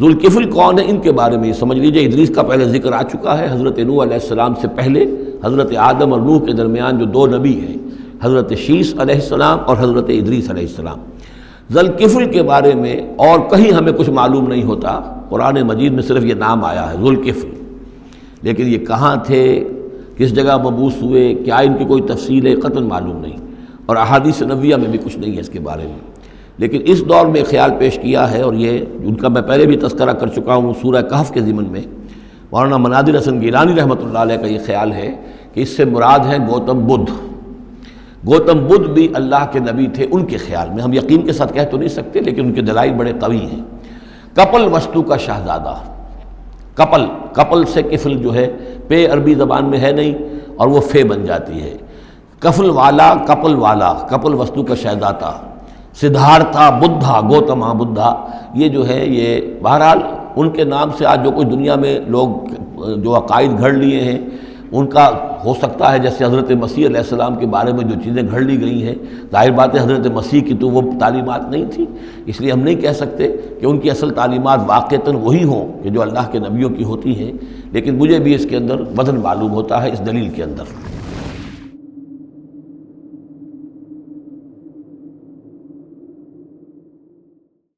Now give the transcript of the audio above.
ذوالکفل کون ہے، ان کے بارے میں یہ سمجھ لیجئے ادریس کا پہلے ذکر آ چکا ہے۔ حضرت نوح علیہ السلام سے پہلے حضرت آدم اور نوح کے درمیان جو دو نبی ہیں، حضرت شیث علیہ السلام اور حضرت ادریس علیہ السلام۔ ذوالکفل کے بارے میں اور کہیں ہمیں کچھ معلوم نہیں ہوتا، قرآن مجید میں صرف یہ نام آیا ہے ذوالکفل، لیکن یہ کہاں تھے، کس جگہ مبعوث ہوئے، کیا ان کی کوئی تفصیل ہے، قطعاً معلوم نہیں، اور احادیث نبویہ میں بھی کچھ نہیں ہے اس کے بارے میں۔ لیکن اس دور میں خیال پیش کیا ہے، اور یہ ان کا میں پہلے بھی تذکرہ کر چکا ہوں سورہ کہف کے ضمن میں، مولانا مناظر حسن گیلانی رحمۃ اللہ علیہ کا یہ خیال ہے کہ اس سے مراد ہیں گوتم بدھ۔ گوتم بدھ بھی اللہ کے نبی تھے ان کے خیال میں، ہم یقین کے ساتھ کہہ تو نہیں سکتے لیکن ان کے دلائل بڑے قوی ہیں۔ کپل وستو کا شہزادہ، کپل سے کفل جو ہے پے عربی زبان میں ہے نہیں اور وہ فے بن جاتی ہے، کفل والا، کپل وستو کا شہزادہ، سدھارتھا بدھا، گوتما بدھا، یہ جو ہے یہ بہرحال ان کے نام سے آج جو کچھ دنیا میں لوگ جو عقائد گھڑ لیے ہیں ان کا ہو سکتا ہے، جیسے حضرت مسیح علیہ السلام کے بارے میں جو چیزیں گھڑ لی گئی ہیں، ظاہر بات ہے حضرت مسیح کی تو وہ تعلیمات نہیں تھی، اس لیے ہم نہیں کہہ سکتے کہ ان کی اصل تعلیمات واقعتاً وہی ہوں کہ جو اللہ کے نبیوں کی ہوتی ہیں، لیکن مجھے بھی اس کے اندر وزن معلوم ہوتا ہے اس دلیل کے اندر۔